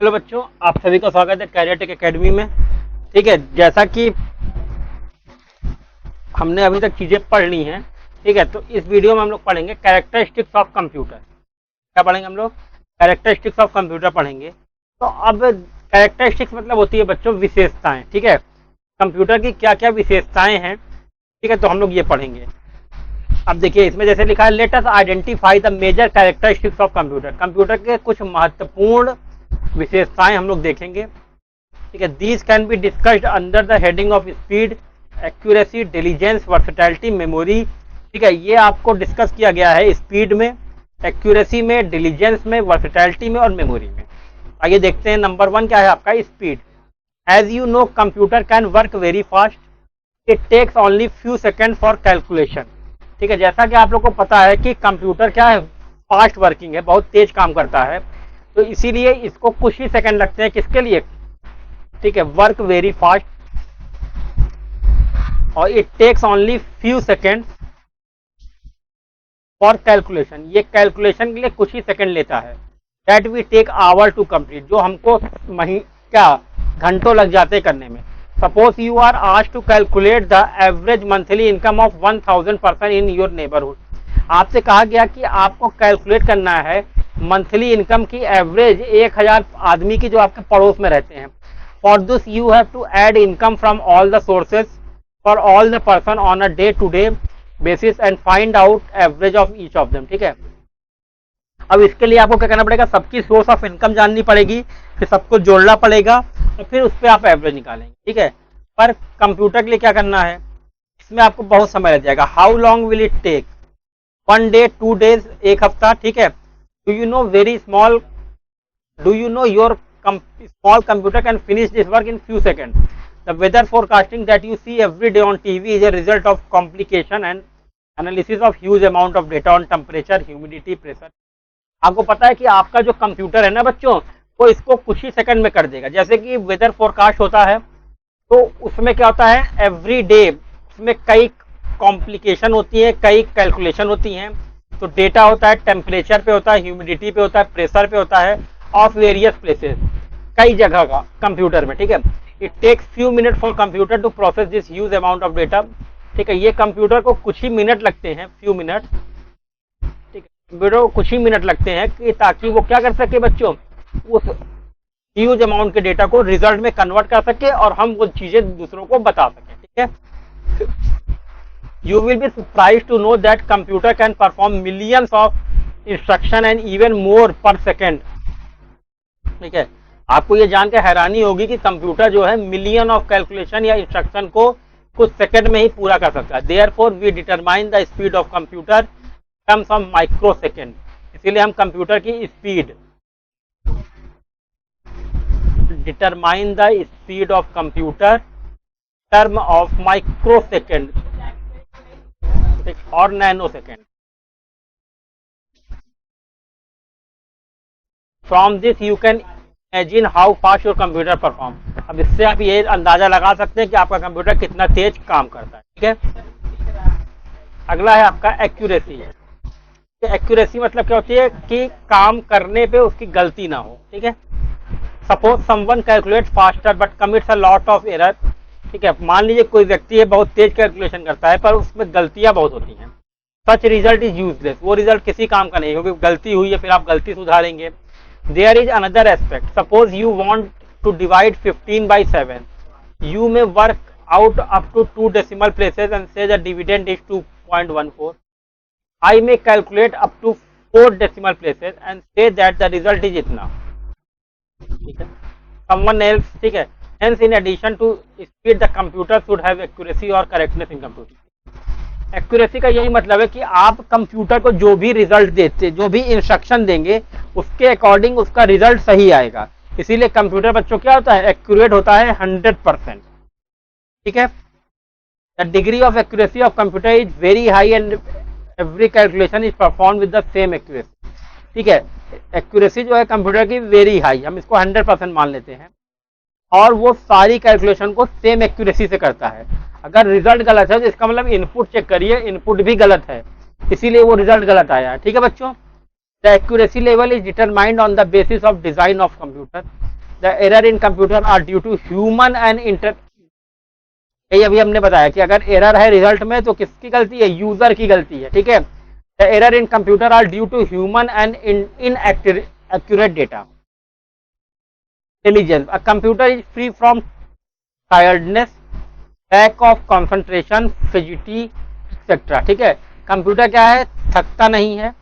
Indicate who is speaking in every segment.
Speaker 1: Hello बच्चों, आप सभी का स्वागत है कैरियर टेक एकेडमी में। ठीक है, जैसा कि हमने अभी तक चीजें पढ़ ली हैं, ठीक है, तो इस वीडियो में हम लोग पढ़ेंगे कैरेक्टरिस्टिक्स ऑफ कंप्यूटर। क्या पढ़ेंगे हम लोग? कैरेक्टरिस्टिक्स ऑफ कंप्यूटर पढ़ेंगे। तो अब कैरेक्टरिस्टिक्स मतलब होती है बच्चों विशेषताएं। ठीक है, कंप्यूटर की क्या क्या विशेषताएं हैं, ठीक है, तो हम लोग ये पढ़ेंगे। अब देखिए, इसमें जैसे लिखा है, let us identify the major characteristics of computer. Computer के कुछ महत्वपूर्ण विशेषताएं हम लोग देखेंगे। ठीक है, these can be discussed under the heading of speed, accuracy, intelligence, versatility, memory. ठीक है, ये आपको डिस्कस किया गया है स्पीड में, एक्यूरेसी में, इंटेलिजेंस में, वर्सेटैलिटी में और मेमोरी में। आइए देखते हैं, नंबर 1 क्या है आपका? Speed. As you know, computer can work very fast. It takes only few second for calculation. ठीक है, जैसा कि आप लोग को पता है कि कंप्यूटर क्या है, फास्ट वर्किंग है, बहुत तेज काम करता है, तो इसीलिए इसको कुछ ही सेकंड लगते हैं। किसके लिए? ठीक है, वर्क वेरी फास्ट, और it takes only few second for calculation. ये कैलकुलेशन के लिए कुछ ही सेकंड लेता है। That we take hour to complete, जो हमको घंटों लग जाते करने में। Suppose you are asked to calculate the average monthly income of 1000 person in your neighbourhood. आपसे कहा गया कि आपको कैलकुलेट करना है मंथली इनकम की एवरेज 1000 आदमी की जो आपके पड़ोस में रहते हैं। For this you have to add income from all the sources for all the person on a day to day basis and find out average of each of them. ठीक है, अब इसके लिए आपको क्या करना पड़ेगा? सबकी सोर्स ऑफ इनकम जाननी पड़ेगी, फिर सबको जोड़ना पड़ेगा और फिर उस पर आप एवरेज निकालेंगे। ठीक है, पर कंप्यूटर के लिए क्या करना है, इसमें आपको बहुत समय लग जाएगा। How long will it take? 1 day, 2 days, एक हफ्ता। ठीक है, do you know your small computer can finish this work in few seconds? The weather forecasting that you see every day on TV is a result of complication and analysis of huge amount of data on temperature, humidity, pressure. आपको पता है कि आपका जो computer है ना बच्चों, वो इसको कुछ ही सेकंड में कर देगा। जैसे कि वेदर फोरकास्ट होता है, तो उसमें क्या होता है, एवरी डे उसमें कई कॉम्प्लिकेशन होती है, कई कैलकुलेशन होती हैं। तो डेटा होता है, टेम्परेचर पे होता है, ह्यूमिडिटी पे होता है, प्रेशर पे होता है, ऑफ वेरियस प्लेसेस, कई जगह का कंप्यूटर में। ठीक है, it takes few minute for computer to process this huge amount of data. ठीक है, ये कंप्यूटर को कुछ ही मिनट लगते हैं, फ्यू मिनट। ठीक है, कंप्यूटर को कुछ ही मिनट लगते हैं कि ताकि वो क्या कर सके बच्चों, उस ह्यूज अमाउंट के डेटा को रिजल्ट में कन्वर्ट कर सके और हम वो चीजें दूसरों को बता सकें। ठीक है, you will be surprised to know that computer can perform millions of instruction and even more per second. ठीक है, आपको ये जान के हैरानी होगी कि कंप्यूटर जो है मिलियन ऑफ कैलकुलेशन या इंस्ट्रक्शन को कुछ सेकंड में ही पूरा कर सकता है। Therefore we determine the speed of computer terms of microsecond. इसीलिए हम कंप्यूटर की speed, determine the speed of computer term of microsecond और nano second. From this you can imagine how fast your computer perform. अब इससे आप ये अंदाजा लगा सकते हैं कि आपका कंप्यूटर कितना तेज काम करता है। ठीक है, अगला है आपका एक्यूरेसी। एक्यूरेसी मतलब क्या होती है कि काम करने पे उसकी गलती ना हो। ठीक है, suppose someone calculate faster but commits a lot of error. ठीक है, मान लीजिए कोई व्यक्ति है, बहुत तेज कैलकुलेशन करता है पर उसमें गलतियां बहुत होती हैं। सच रिजल्ट इज यूजलेस, वो रिजल्ट किसी काम का नहीं, क्योंकि गलती हुई है, फिर आप गलती सुधारेंगे। There is another aspect, suppose you want to divide 15 by 7, you may work out up to 2 decimal places and say the dividend is 2.14. I may calculate up to 4 decimal places and say that the result is इतना। ठीक है, someone else, ठीक है, hence in addition to speed the computer should have accuracy or correctness in computing. Accuracy का यही मतलब है कि आप कंप्यूटर को जो भी रिजल्ट देते, जो भी इंस्ट्रक्शन देंगे, उसके अकॉर्डिंग उसका रिजल्ट सही आएगा। इसीलिए कंप्यूटर बच्चों क्या होता है, एक्यूरेट होता है 100%। ठीक है, the degree of accuracy of computer is very high and every calculation is perform with the same accuracy. ठीक है, एक्यूरेसी जो है कंप्यूटर की वेरी हाई, हम इसको 100% मान लेते हैं, और वो सारी कैलकुलेशन को सेम एक्यूरेसी से करता है। अगर रिजल्ट गलत है तो इसका मतलब इनपुट चेक करिए, इनपुट भी गलत है, इसीलिए वो रिजल्ट गलत आया है। ठीक है बच्चों, The accuracy level is determined on the basis of design of computer. The error in computer are due to human and यही अभी हमने बताया कि अगर एरर है रिजल्ट में तो किसकी गलती है, यूजर की गलती है, ठीक है। The error in computer are due to human and inaccurate data. Intelligence, a computer is free from tiredness, lack of concentration, fidgety etcetera, ठीक है। कंप्यूटर क्या है, थकता नहीं है,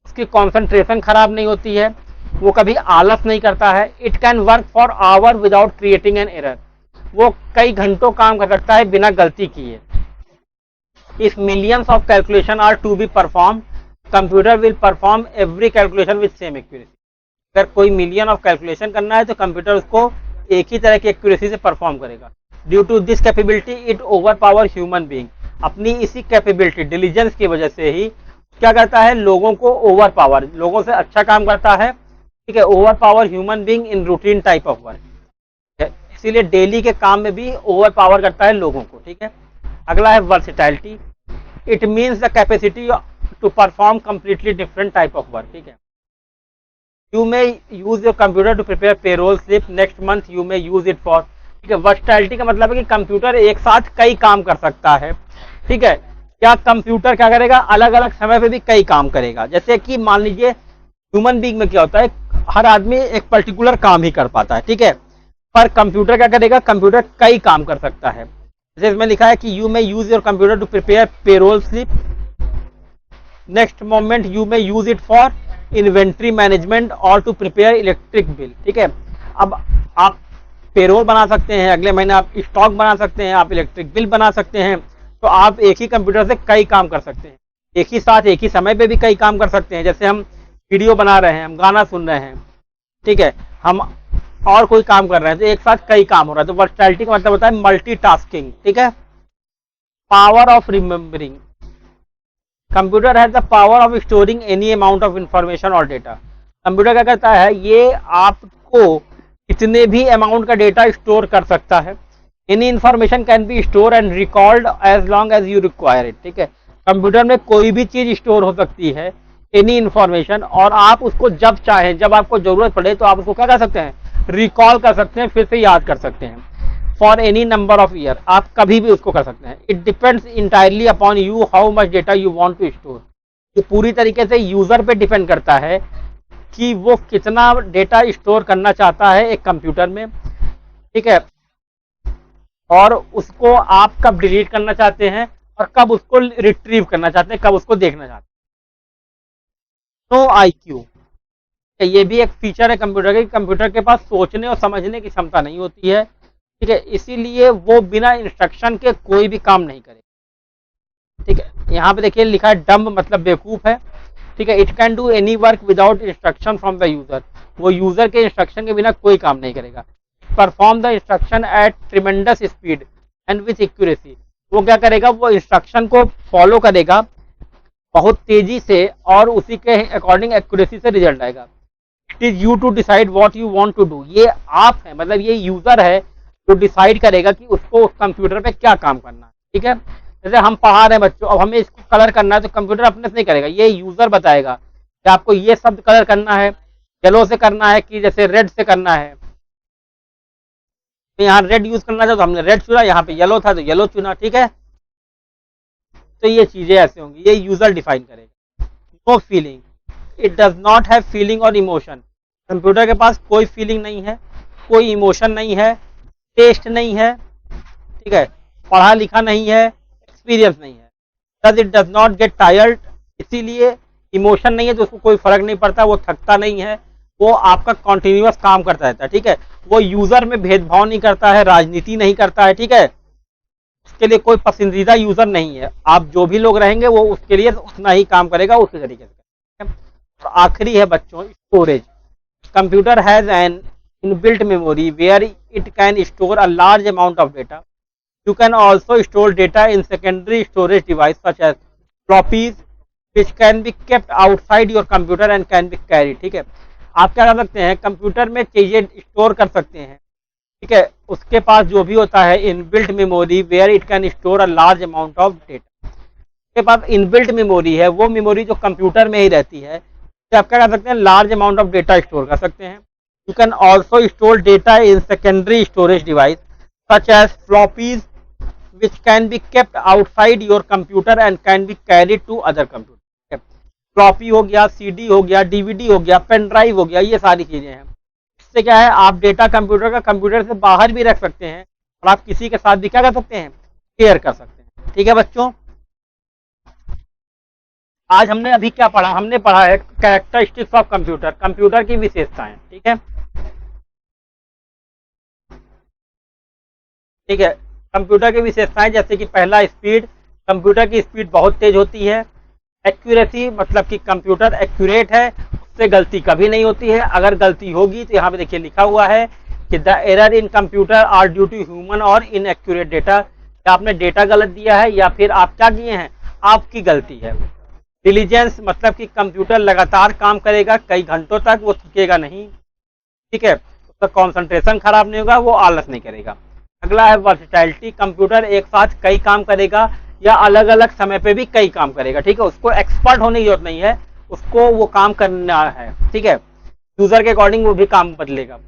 Speaker 1: उसकी कंसंट्रेशन खराब नहीं होती है, वो कभी आलस नहीं करता है। It can work for our without creating an error, वो कई घंटों काम कर सकता है बिना गलती किए। If millions of calculation are to be perform, computer will perform every calculation with same accuracy. अगर कोई मिलियन ऑफ कैलकुलेशन करना है तो कंप्यूटर उसको एक ही तरह की एक्यूरेसी से परफॉर्म करेगा। Due to this capability it overpower human being, अपनी इसी कैपेबिलिटी डिलीजेंस की वजह से ही क्या करता है, लोगों को ओवर पावर, लोगों से अच्छा काम करता है, ठीक है। Over power human being in routine type of work, इसीलिए डेली के काम में भी ओवर पावर करता है लोगों को, ठीक है। अगला है versatility, it means the capacity to perform completely different type of work, ठीक है। You may use your computer to prepare payroll slip, next month you may use it for, ठीक है। वर्सेटाइलिटी का मतलब है कि कंप्यूटर एक साथ कई काम कर सकता है, ठीक है। क्या कंप्यूटर क्या करेगा, अलग अलग समय पे भी कई काम करेगा। जैसे कि मान लीजिए ह्यूमन बीइंग में क्या होता है, हर आदमी एक पर्टिकुलर काम ही कर पाता है, ठीक है। पर कंप्यूटर क्या करेगा, कंप्यूटर कई काम कर सकता है। जैसे इसमें लिखा है कि you may use your computer to prepare payroll slip, next moment you may use it for inventory management और टू प्रिपेयर इलेक्ट्रिक बिल, ठीक है। अब आप पेरोल बना सकते हैं, अगले महीने आप स्टॉक बना सकते हैं, आप इलेक्ट्रिक बिल बना सकते हैं। तो आप एक ही कंप्यूटर से कई काम कर सकते हैं, एक ही साथ एक ही समय पे भी कई काम कर सकते हैं। जैसे हम वीडियो बना रहे हैं, हम गाना सुन रहे हैं, ठीक है, हम और कोई काम कर रहे हैं, तो एक साथ कई काम हो रहा है। तो वर्सेटाइलिटी का मतलब होता है मल्टीटास्किंग, ठीक है। Power of remembering, computer has the power of storing any amount of information और डेटा। कंप्यूटर क्या करता है, ये आपको कितने भी अमाउंट का डेटा स्टोर कर सकता है। Any information can be store and recalled as long as you require it, ठीक है। कंप्यूटर में कोई भी चीज स्टोर हो सकती है, एनी इंफॉर्मेशन, और आप उसको जब चाहें, जब आपको जरूरत पड़े तो आप उसको क्या कर सकते हैं, रिकॉल कर सकते हैं, फिर से याद कर सकते हैं। For any number of year, आप कभी भी उसको कर सकते हैं। It depends entirely upon you how much data you want to store, ये पूरी तरीके से यूजर पे डिपेंड करता है कि वो कितना डेटा स्टोर करना चाहता है एक कंप्यूटर में, ठीक है। और उसको आप कब डिलीट करना चाहते हैं और कब उसको रिट्रीव करना चाहते हैं, कब उसको देखना चाहते हैं। नो IQ, ये भी एक फीचर है कंप्यूटर के, कंप्यूटर के पास सोचने और समझने की क्षमता नहीं होती है, ठीक है। इसीलिए वो बिना इंस्ट्रक्शन के कोई भी काम नहीं करेगा, ठीक है। यहाँ पे देखिए लिखा है डम्ब, मतलब बेवकूफ है, ठीक है। It can do any work without instruction from the user, वो यूजर के इंस्ट्रक्शन के बिना कोई काम नहीं करेगा। Perform the instruction at tremendous speed and with accuracy, वो क्या करेगा, वो इंस्ट्रक्शन को फॉलो करेगा बहुत तेजी से और उसी के अकॉर्डिंग एक्यूरेसी से रिजल्ट आएगा। It is you to decide what you want to do, ये आप है, मतलब ये यूजर है जो डिसाइड करेगा कि उसको उस कंप्यूटर पे क्या काम करना है, ठीक है। जैसे हम पढ़ा रहे हैं बच्चों, अब हमें इसको कलर करना है तो कंप्यूटर अपने से नहीं करेगा, ये यूजर बताएगा कि आपको ये शब्द कलर करना है, येलो से करना है कि जैसे रेड से करना है। तो यहाँ रेड यूज करना था तो हमने रेड चुना, यहाँ पे येलो था तो येलो चुना, ठीक है। तो ये चीजें ऐसे होंगी, ये यूजर डिफाइन करेगा। No feeling, it does not have feeling और इमोशन, कंप्यूटर के पास कोई फीलिंग नहीं है, कोई इमोशन नहीं है, टेस्ट नहीं है, ठीक है, पढ़ा लिखा नहीं है, एक्सपीरियंस नहीं है। Does it does not get tired, इसीलिए इमोशन नहीं है तो उसको कोई फर्क नहीं पड़ता, वो थकता नहीं है, वो आपका कॉन्टिन्यूअस काम करता रहता है, ठीक है। वो यूजर में भेदभाव नहीं करता है, राजनीति नहीं करता है, ठीक है। उसके लिए कोई पसंदीदा यूजर नहीं है, आप जो भी लोग रहेंगे वो उसके लिए उतना ही काम करेगा, उसी तरीके से। और आखिरी है बच्चों storage, computer has an inbuilt memory where it can store a large amount of data. You can also store data in secondary storage device such as floppies which can be kept outside your computer and can be carry, ठीक है। आप क्या कर सकते हैं, computer में चीजें store कर सकते हैं, ठीक है। उसके पास जो भी होता है inbuilt memory where it can store a large amount of data, उसके पास इनबिल्ट मेमोरी है, वो मेमोरी जो कंप्यूटर में ही रहती है, तो आप क्या कर सकते हैं, large amount of data store कर सकते हैं। You can also store data in secondary storage device such as floppies which can be kept outside your computer and can be carried to other computer। Floppy हो गया, CD हो गया, DVD हो गया, pen drive हो गया, ये सारी चीजें हैं। इससे क्या है, आप डेटा कंप्यूटर से बाहर भी रख सकते हैं और आप किसी के साथ भी क्या कर सकते हैं, शेयर कर सकते हैं। ठीक है बच्चों, आज हमने अभी क्या पढ़ा, हमने पढ़ा है कैरेक्टरिस्टिक्स ऑफ कंप्यूटर, कंप्यूटर की विशेषताएं। ठीक है, ठीक है, कंप्यूटर की विशेषताएं जैसे कि पहला स्पीड, कंप्यूटर की स्पीड बहुत तेज होती है। एक्यूरेसी मतलब कि कंप्यूटर एक्यूरेट है, उससे गलती कभी नहीं होती है। अगर गलती होगी तो यहाँ पे देखिए लिखा हुआ है कि the error in computer are due to human और इनएक्यूरेट डेटा, आपने डेटा गलत दिया है या फिर आप क्या किए हैं, आपकी गलती है। डिलीजेंस मतलब कि कंप्यूटर लगातार काम करेगा, कई घंटों तक वो थकेगा नहीं। ठीक है, उसका कॉन्सेंट्रेशन खराब नहीं होगा, वो आलस नहीं करेगा। अगला है वर्सेटाइलिटी, कंप्यूटर एक साथ कई काम करेगा या अलग अलग समय पे भी कई काम करेगा। ठीक है, उसको एक्सपर्ट होने की जरूरत नहीं है, उसको वो काम करना है। ठीक है, यूजर के अकॉर्डिंग वो भी काम बदलेगा।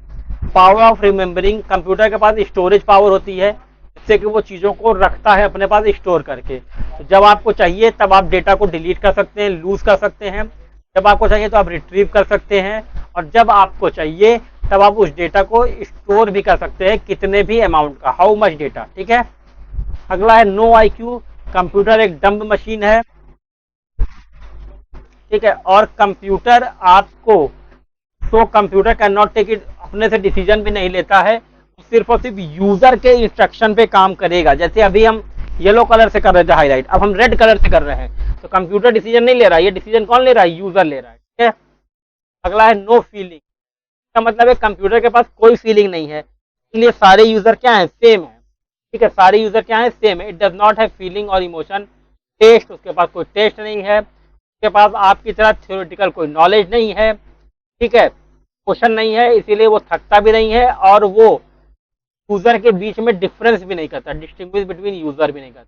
Speaker 1: पावर ऑफ रिमेम्बरिंग, कंप्यूटर के पास स्टोरेज पावर होती है, जिससे कि वो चीज़ों को रखता है अपने पास स्टोर करके। तो जब आपको चाहिए तब आप डेटा को डिलीट कर सकते हैं, लूज कर सकते हैं। जब आपको चाहिए तो आप रिट्रीव कर सकते हैं, और जब आपको चाहिए तब आप उस डेटा को स्टोर भी कर सकते हैं, कितने भी अमाउंट का, हाउ मच डेटा। ठीक है, अगला है नो आईक्यू, कंप्यूटर एक डम्ब मशीन है। ठीक है, और कंप्यूटर आपको, तो computer can not take it, अपने से डिसीजन भी नहीं लेता है, सिर्फ और सिर्फ यूजर के इंस्ट्रक्शन पे काम करेगा। जैसे अभी हम येलो कलर से कर रहे थे हाईलाइट, अब हम रेड कलर से कर रहे हैं, तो कंप्यूटर डिसीजन नहीं ले रहा है, ये डिसीजन कौन ले रहा है, यूजर ले रहा है। ठीक है, अगला है नो फीलिंग, इसका मतलब है कंप्यूटर के पास कोई फीलिंग नहीं है, इसलिए सारे यूजर क्या है, सेम है। ठीक है, सारे यूजर क्या है, सेम है। It does not have feeling और इमोशन, टेस्ट, उसके पास कोई टेस्ट नहीं है, उसके पास आपकी तरह थ्योरेटिकल कोई नॉलेज नहीं है। ठीक है, क्वेश्चन नहीं है, इसीलिए वो थकता भी नहीं है, और वो यूजर के बीच में डिफरेंस भी नहीं करता, डिस्टिंग्विश बिटवीन यूजर भी नहीं करता।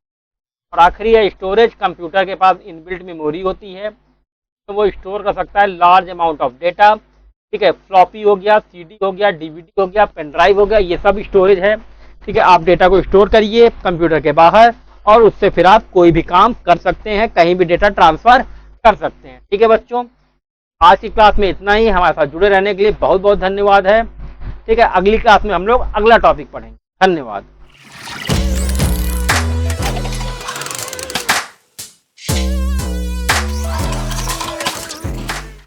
Speaker 1: और आखिरी है स्टोरेज, कंप्यूटर के पास इनबिल्ट मेमोरी होती है, तो वो स्टोर कर सकता है लार्ज अमाउंट ऑफ डेटा। ठीक है, फ्लॉपी हो गया, सीडी हो गया, डीवीडी हो गया, पेन ड्राइव हो गया, ये सब स्टोरेज है। ठीक है, आप डेटा को स्टोर करिए कंप्यूटर के बाहर, और उससे फिर आप कोई भी काम कर सकते हैं, कहीं भी डेटा ट्रांसफर कर सकते हैं। ठीक है बच्चों, आज की क्लास में इतना ही। हमारे साथ जुड़े रहने के लिए बहुत बहुत धन्यवाद है। ठीक है, अगली क्लास में हम लोग अगला टॉपिक पढ़ेंगे। धन्यवाद।